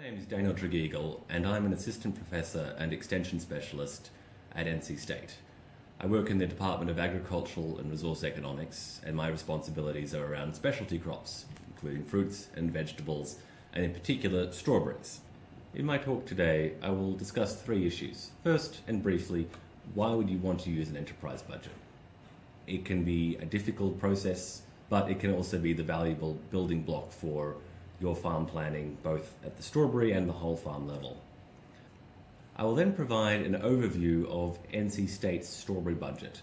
My name is Daniel Tregeagle, and I'm an assistant professor and extension specialist at NC State. I work in the Department of Agricultural and Resource Economics, and my responsibilities are around specialty crops, including fruits and vegetables, and in particular strawberries. In my talk today, I will discuss three issues. First, and briefly, why would you want to use an enterprise budget? It can be a difficult process, but it can also be the valuable building block for your farm planning, both at the strawberry and the whole farm level. I will then provide an overview of NC State's strawberry budget.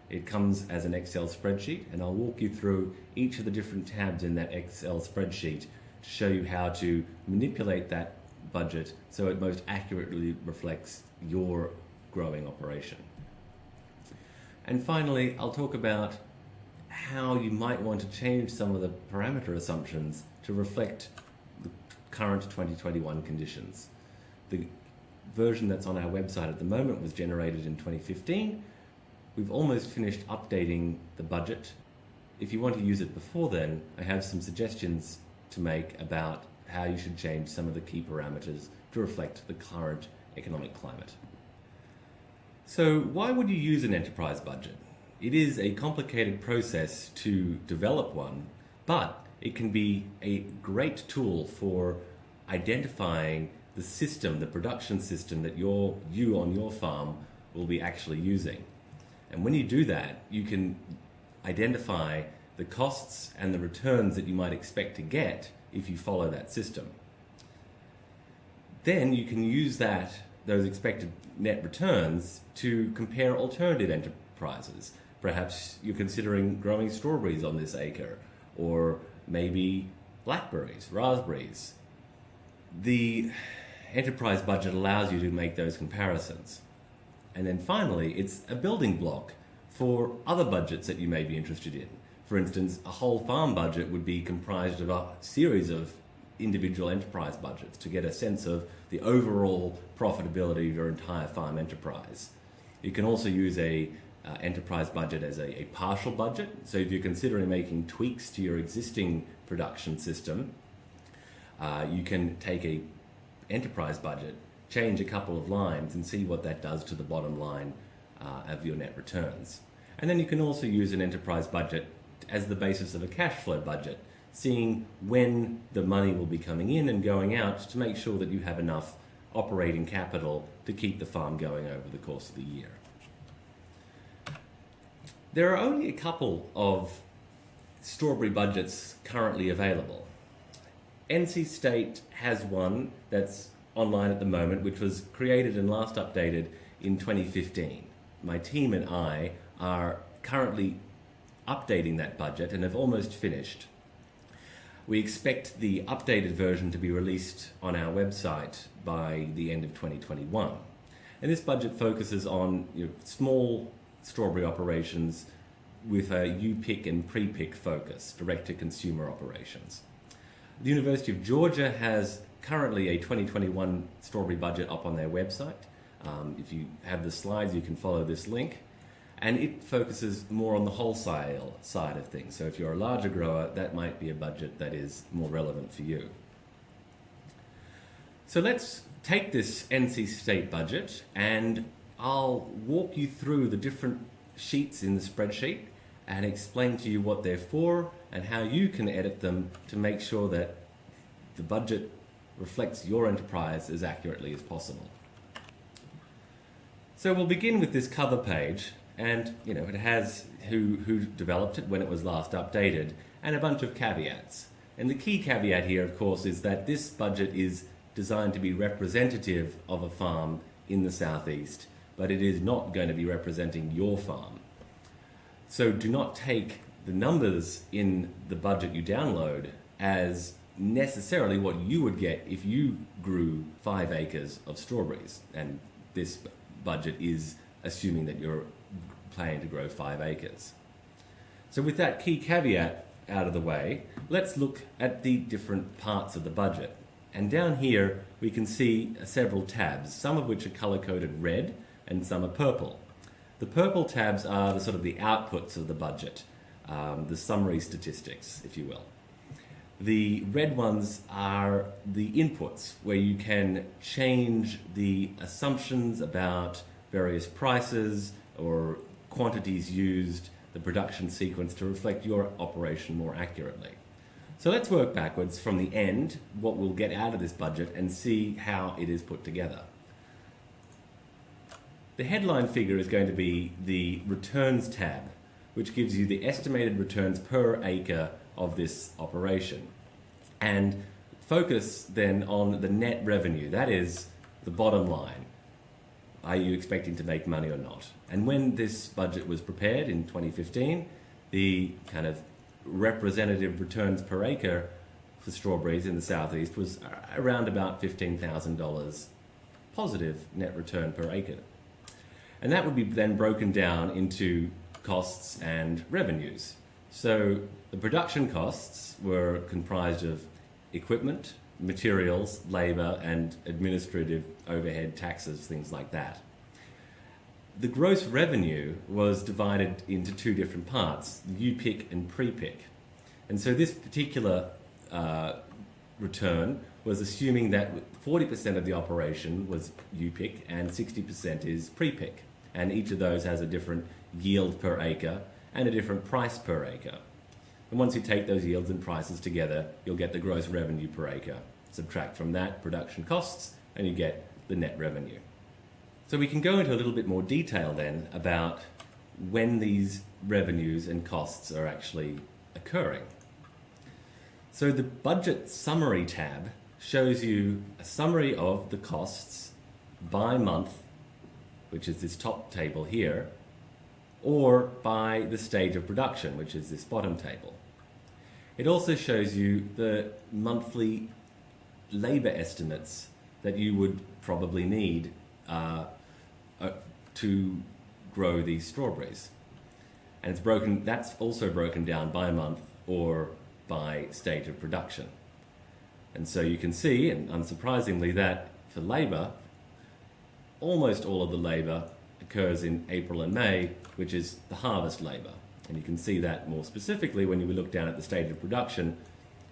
It comes as an Excel spreadsheet, and I'll walk you through each of the different tabs in that Excel spreadsheet to show you how to manipulate that budget so it most accurately reflects your growing operation. And finally, I'll talk about how you might want to change some of the parameter assumptions to reflect the current 2021 conditions. The version that's on our website at the moment was generated in 2015. We've almost finished updating the budget. If you want to use it before then, I have some suggestions to make about how you should change some of the key parameters to reflect the current economic climate. So why would you use an enterprise budget? It is a complicated process to develop one, but it can be a great tool for identifying the system, the production system that you on your farm will be actually using. And when you do that, you can identify the costs and the returns that you might expect to get if you follow that system. Then you can use those expected net returns to compare alternative enterprises. Perhaps you're considering growing strawberries on this acre, or maybe blackberries, raspberries. The enterprise budget allows you to make those comparisons. And then finally, it's a building block for other budgets that you may be interested in. For instance, a whole farm budget would be comprised of a series of individual enterprise budgets to get a sense of the overall profitability of your entire farm enterprise. You can also use a enterprise budget as a partial budget. So if you're considering making tweaks to your existing production system, you can take a enterprise budget, change a couple of lines and see what that does to the bottom line of your net returns. And then you can also use an enterprise budget as the basis of a cash flow budget, seeing when the money will be coming in and going out to make sure that you have enough operating capital to keep the farm going over the course of the year. There are only a couple of strawberry budgets currently available. NC State has one that's online at the moment, which was created and last updated in 2015. My team and I are currently updating that budget and have almost finished. We expect the updated version to be released on our website by the end of 2021. And this budget focuses on small strawberry operations with a you-pick and pre-pick focus, direct-to-consumer operations. The University of Georgia has currently a 2021 strawberry budget up on their website. If you have the slides, you can follow this link. And it focuses more on the wholesale side of things. So if you're a larger grower, that might be a budget that is more relevant for you. So let's take this NC State budget and I'll walk you through the different sheets in the spreadsheet and explain to you what they're for and how you can edit them to make sure that the budget reflects your enterprise as accurately as possible. So we'll begin with this cover page, and it has who developed it, when it was last updated, and a bunch of caveats. And the key caveat here, of course, is that this budget is designed to be representative of a farm in the Southeast, but it is not going to be representing your farm. So do not take the numbers in the budget you download as necessarily what you would get if you grew 5 acres of strawberries. And this budget is assuming that you're planning to grow 5 acres. So with that key caveat out of the way, let's look at the different parts of the budget. And down here we can see several tabs, some of which are color-coded red and some are purple. The purple tabs are the outputs of the budget, the summary statistics, if you will. The red ones are the inputs, where you can change the assumptions about various prices or quantities used, the production sequence, to reflect your operation more accurately. So let's work backwards from the end, what we'll get out of this budget, and see how it is put together. The headline figure is going to be the returns tab, which gives you the estimated returns per acre of this operation. And focus then on the net revenue, that is the bottom line. Are you expecting to make money or not? And when this budget was prepared in 2015, the kind of representative returns per acre for strawberries in the southeast was around about $15,000 positive net return per acre. And that would be then broken down into costs and revenues. So the production costs were comprised of equipment, materials, labour, and administrative overhead, taxes, things like that. The gross revenue was divided into two different parts, UPIC and pre-pick. And so this particular return was assuming that 40% of the operation was UPIC and 60% is pre-pick. And each of those has a different yield per acre and a different price per acre. And once you take those yields and prices together, you'll get the gross revenue per acre. Subtract from that production costs, and you get the net revenue. So we can go into a little bit more detail then about when these revenues and costs are actually occurring. So the budget summary tab shows you a summary of the costs by month, which is this top table here, or by the stage of production, which is this bottom table. It also shows you the monthly labour estimates that you would probably need to grow these strawberries. And that's also broken down by month or by stage of production. And so you can see, and unsurprisingly, that for labour, almost all of the labour occurs in April and May, which is the harvest labour. And you can see that more specifically when you look down at the stage of production,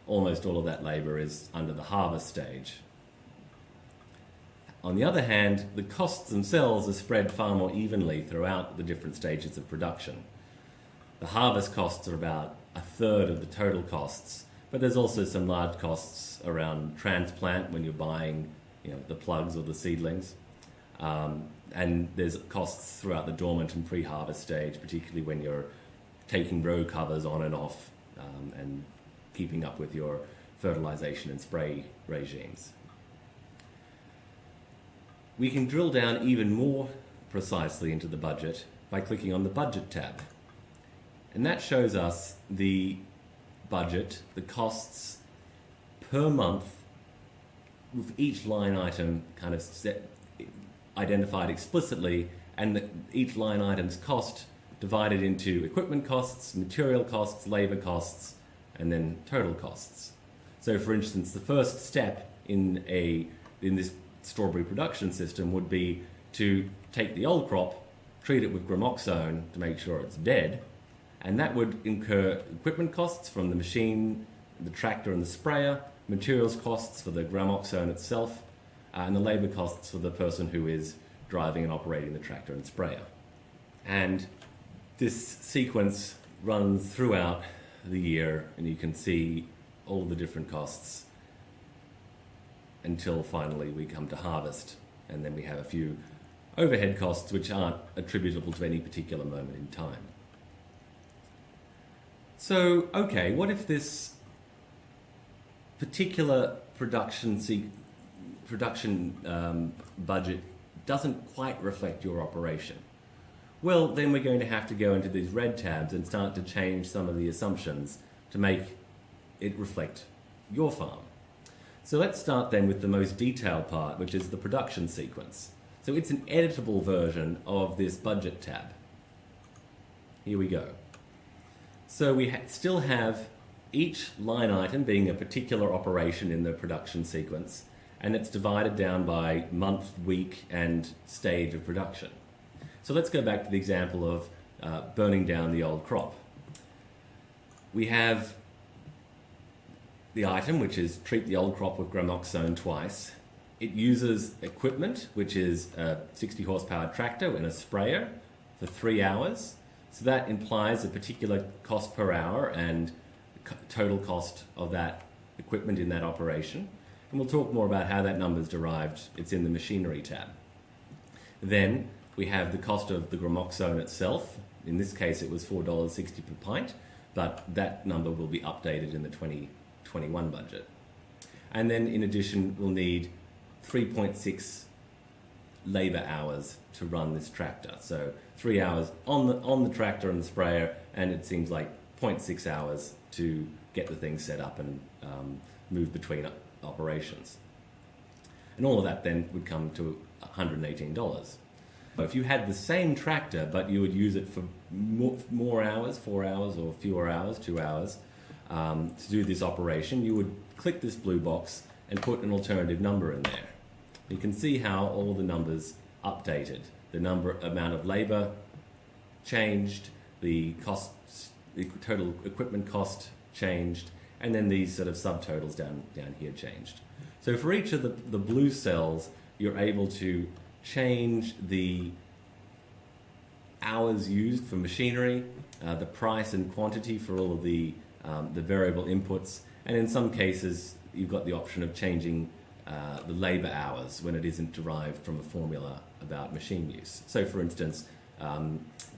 almost all of that labour is under the harvest stage. On the other hand, the costs themselves are spread far more evenly throughout the different stages of production. The harvest costs are about a third of the total costs, but there's also some large costs around transplant when you're buying, the plugs or the seedlings. And there's costs throughout the dormant and pre-harvest stage, particularly when you're taking row covers on and off and keeping up with your fertilization and spray regimes. We can drill down even more precisely into the budget by clicking on the Budget tab. And that shows us the budget, the costs per month, with each line item kind of identified explicitly, and each line item's cost divided into equipment costs, material costs, labour costs, and then total costs. So for instance, the first step in this strawberry production system would be to take the old crop, treat it with gramoxone to make sure it's dead, and that would incur equipment costs from the machine, the tractor and the sprayer, materials costs for the gramoxone itself, and the labour costs for the person who is driving and operating the tractor and sprayer. And this sequence runs throughout the year, and you can see all the different costs until finally we come to harvest, and then we have a few overhead costs which aren't attributable to any particular moment in time. So, okay, what if this particular production budget doesn't quite reflect your operation? Well, then we're going to have to go into these red tabs and start to change some of the assumptions to make it reflect your farm. So let's start then with the most detailed part, which is the production sequence. So it's an editable version of this budget tab. Here we go. So we still have each line item being a particular operation in the production sequence, and it's divided down by month, week, and stage of production. So let's go back to the example of burning down the old crop. We have the item, which is treat the old crop with gramoxone twice. It uses equipment, which is a 60 horsepower tractor and a sprayer for 3 hours. So that implies a particular cost per hour and total cost of that equipment in that operation. And we'll talk more about how that number is derived. It's in the machinery tab. Then we have the cost of the gramoxone itself. In this case, it was $4.60 per pint, but that number will be updated in the 2021 budget. And then in addition, we'll need 3.6 labour hours to run this tractor. So 3 hours on the tractor and the sprayer, and it seems like 0.6 hours to get the thing set up and move between operations. And all of that then would come to $118. But if you had the same tractor, but you would use it for more hours, 4 hours, or fewer hours, 2 hours, to do this operation, you would click this blue box and put an alternative number in there. You can see how all the numbers updated. The amount of labour changed, the total equipment cost changed, and then these sort of subtotals down here changed. So for each of the blue cells, you're able to change the hours used for machinery, the price and quantity for all of the variable inputs, and in some cases, you've got the option of changing the labour hours when it isn't derived from a formula about machine use. So for instance,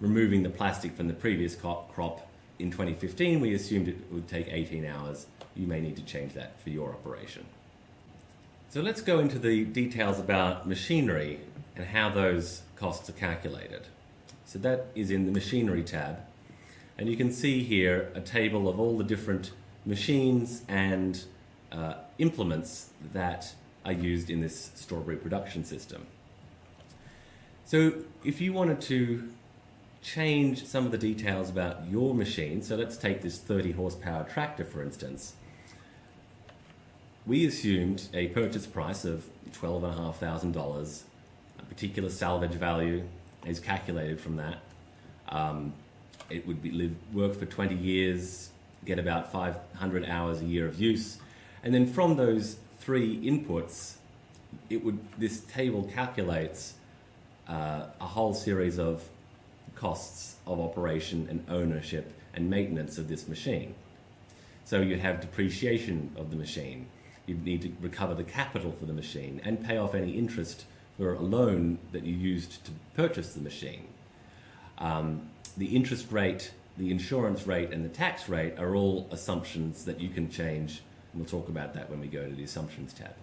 removing the plastic from the previous crop in 2015, we assumed it would take 18 hours. You may need to change that for your operation. So let's go into the details about machinery and how those costs are calculated. So that is in the machinery tab. And you can see here a table of all the different machines and implements that are used in this strawberry production system. So if you wanted to change some of the details about your machine, so let's take this 30 horsepower tractor for instance, we assumed a purchase price of $12,500. A particular salvage value is calculated from that. It would work for 20 years, get about 500 hours a year of use, and then from those 3 inputs, this table calculates a whole series of costs of operation and ownership and maintenance of this machine. So you'd have depreciation of the machine. You'd need to recover the capital for the machine and pay off any interest for a loan that you used to purchase the machine. The interest rate, the insurance rate, and the tax rate are all assumptions that you can change, and we'll talk about that when we go to the assumptions tab.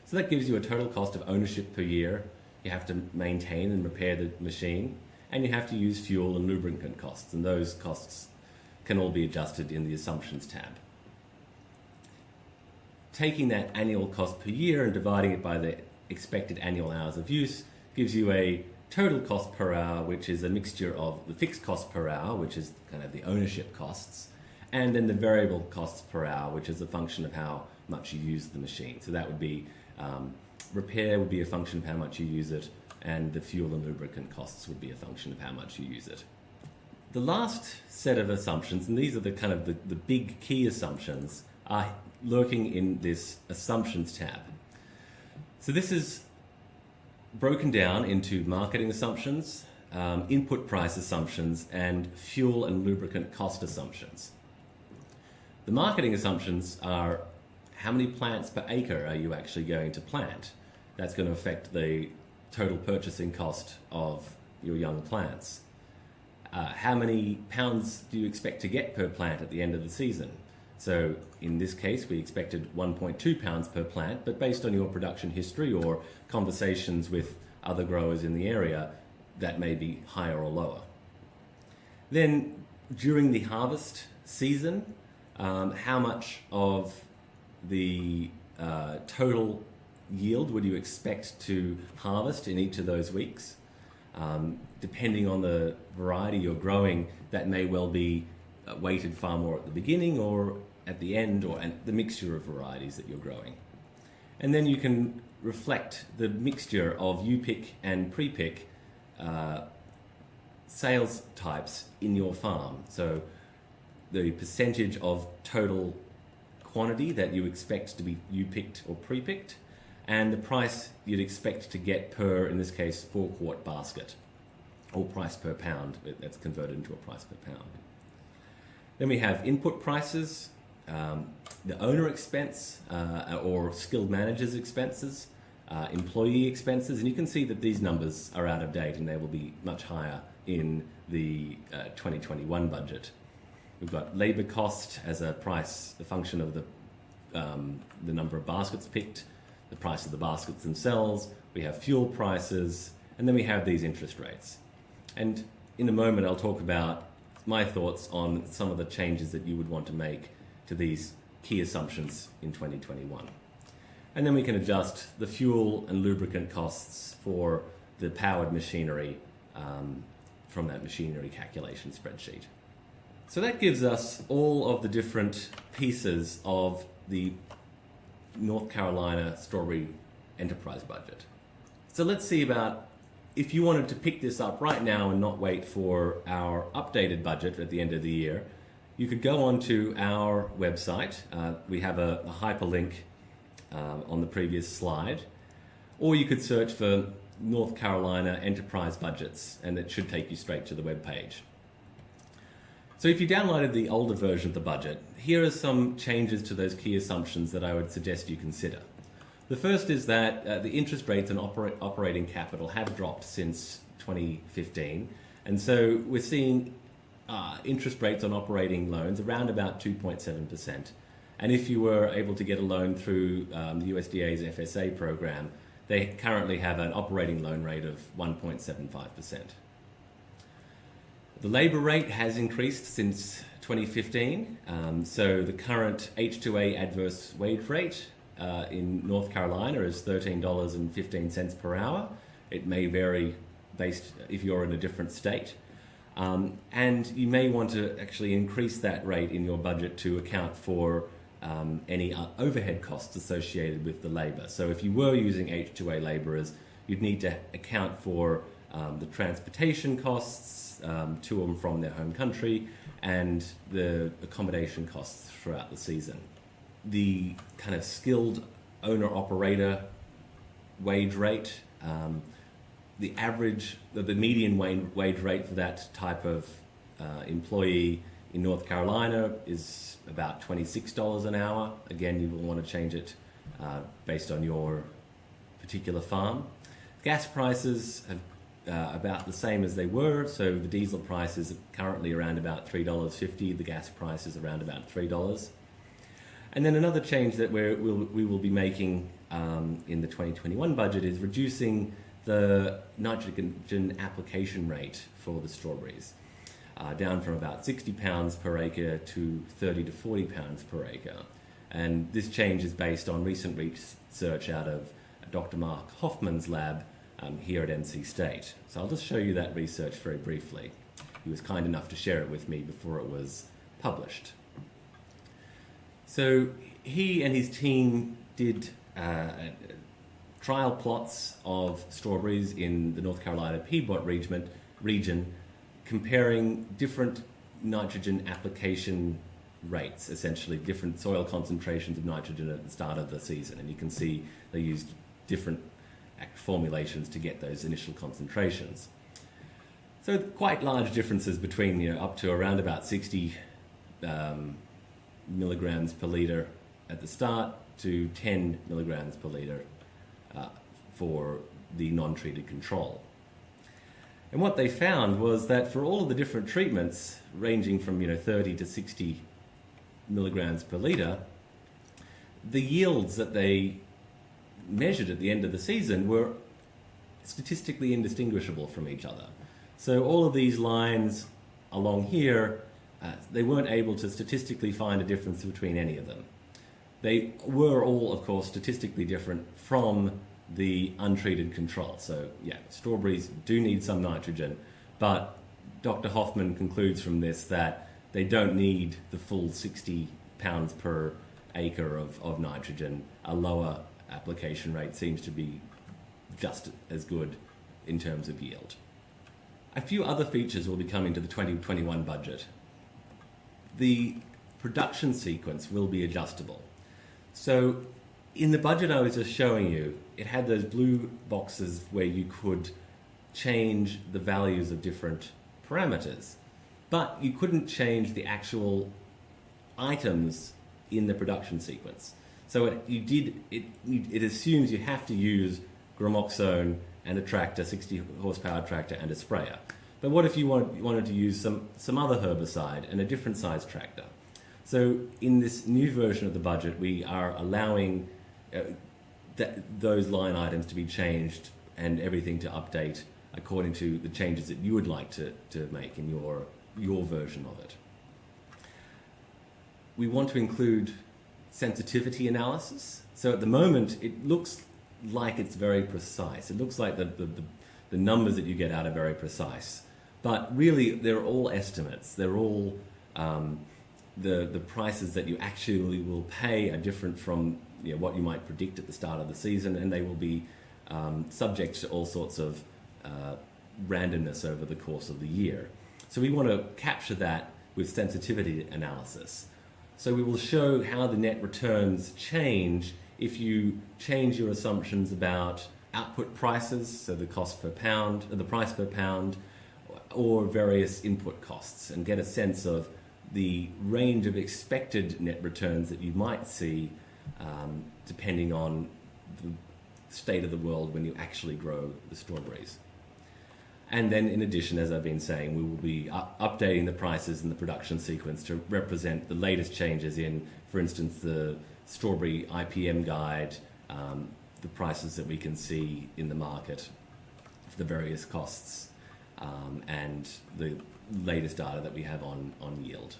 So that gives you a total cost of ownership per year. You have to maintain and repair the machine, and you have to use fuel and lubricant costs, and those costs can all be adjusted in the assumptions tab. Taking that annual cost per year and dividing it by the expected annual hours of use gives you a total cost per hour, which is a mixture of the fixed cost per hour, which is kind of the ownership costs, and then the variable costs per hour, which is a function of how much you use the machine. So that would be repair would be a function of how much you use it, and the fuel and lubricant costs would be a function of how much you use it. The last set of assumptions, and these are the kind of the big key assumptions, are lurking in this assumptions tab. So this is broken down into marketing assumptions, input price assumptions, and fuel and lubricant cost assumptions. The marketing assumptions are how many plants per acre are you actually going to plant? That's going to affect the total purchasing cost of your young plants. How many pounds do you expect to get per plant at the end of the season? So in this case, we expected 1.2 pounds per plant, but based on your production history or conversations with other growers in the area, that may be higher or lower. Then during the harvest season, how much of the total yield would you expect to harvest in each of those weeks? Depending on the variety you're growing, that may well be weighted far more at the beginning or at the end, or the mixture of varieties that you're growing. And then you can reflect the mixture of U-pick and pre-pick sales types in your farm. So the percentage of total quantity that you expect to be picked or pre-picked, and the price you'd expect to get per, in this case, 4-quart basket, or price per pound. That's converted into a price per pound. Then we have input prices, the owner expense or skilled manager's expenses, employee expenses, and you can see that these numbers are out of date and they will be much higher in the 2021 budget. We've got labour cost as a price, a function of the number of baskets picked, the price of the baskets themselves. We have fuel prices, and then we have these interest rates. And in a moment, I'll talk about my thoughts on some of the changes that you would want to make to these key assumptions in 2021. And then we can adjust the fuel and lubricant costs for the powered machinery from that machinery calculation spreadsheet. So that gives us all of the different pieces of the North Carolina strawberry enterprise budget. So let's see about if you wanted to pick this up right now and not wait for our updated budget at the end of the year. You could go onto our website. We have a hyperlink on the previous slide, or you could search for North Carolina enterprise budgets and it should take you straight to the web page. So if you downloaded the older version of the budget, here are some changes to those key assumptions that I would suggest you consider. The first is that the interest rates on operating capital have dropped since 2015, and so we're seeing interest rates on operating loans around about 2.7%. And if you were able to get a loan through the USDA's FSA program, they currently have an operating loan rate of 1.75%. The labour rate has increased since 2015, so the current H2A adverse wage rate in North Carolina is $13.15 per hour. It may vary based if you're in a different state. And you may want to actually increase that rate in your budget to account for any overhead costs associated with the labour. So if you were using H2A labourers, you'd need to account for the transportation costs to and from their home country and the accommodation costs throughout the season. The kind of skilled owner-operator wage rate, the median wage rate for that type of employee in North Carolina is about $26 an hour. Again, you will want to change it based on your particular farm. Gas prices have about the same as they were, so the diesel price is currently around about $3.50, the gas price is around about $3. And then another change that we will be making in the 2021 budget is reducing the nitrogen application rate for the strawberries, down from about 60 pounds per acre to 30 to 40 pounds per acre. And this change is based on recent research out of Dr. Mark Hoffman's lab here at NC State. So I'll just show you that research very briefly. He was kind enough to share it with me before it was published. So he and his team did trial plots of strawberries in the North Carolina Piedmont region, comparing different nitrogen application rates, essentially different soil concentrations of nitrogen at the start of the season. And you can see they used different formulations to get those initial concentrations. So quite large differences between, up to around about 60 milligrams per litre at the start to 10 milligrams per litre for the non-treated control. And what they found was that for all of the different treatments, ranging from 30 to 60 milligrams per litre, the yields that they measured at the end of the season were statistically indistinguishable from each other. So all of these lines along here, they weren't able to statistically find a difference between any of them. They were all, of course, statistically different from the untreated control. So yeah, strawberries do need some nitrogen, but Dr. Hoffman concludes from this that they don't need the full 60 pounds per acre of nitrogen. A lower application rate seems to be just as good in terms of yield. A few other features will be coming to the 2021 budget. The production sequence will be adjustable. So in the budget I was just showing you, it had those blue boxes where you could change the values of different parameters, but you couldn't change the actual items in the production sequence. So it assumes you have to use gramoxone and a tractor, 60 horsepower tractor and a sprayer. But what if you wanted to use some other herbicide and a different size tractor? So in this new version of the budget, we are allowing those line items to be changed and everything to update according to the changes that you would like to make in your version of it. We want to include sensitivity analysis. So at the moment, it looks like it's very precise. It looks like the numbers that you get out are very precise. But really, they're all estimates. They're all the prices that you actually will pay are different from what you might predict at the start of the season, and they will be subject to all sorts of randomness over the course of the year. So we want to capture that with sensitivity analysis. So we will show how the net returns change if you change your assumptions about output prices, so the cost per pound, the price per pound, or various input costs, and get a sense of the range of expected net returns that you might see depending on the state of the world when you actually grow the strawberries. And then in addition, as I've been saying, we will be updating the prices in the production sequence to represent the latest changes in, for instance, the strawberry IPM guide, the prices that we can see in the market for the various costs, and the latest data that we have on yield.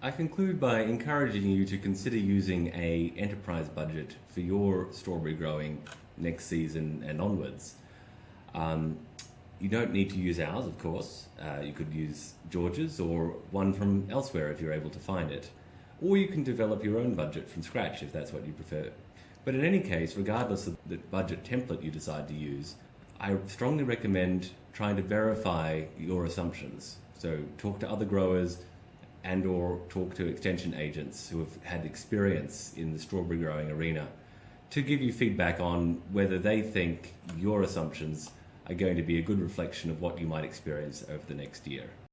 I conclude by encouraging you to consider using an enterprise budget for your strawberry growing next season and onwards. You don't need to use ours, of course. You could use George's or one from elsewhere if you're able to find it. Or you can develop your own budget from scratch if that's what you prefer. But in any case, regardless of the budget template you decide to use, I strongly recommend trying to verify your assumptions. So talk to other growers and or talk to extension agents who have had experience in the strawberry growing arena to give you feedback on whether they think your assumptions are going to be a good reflection of what you might experience over the next year.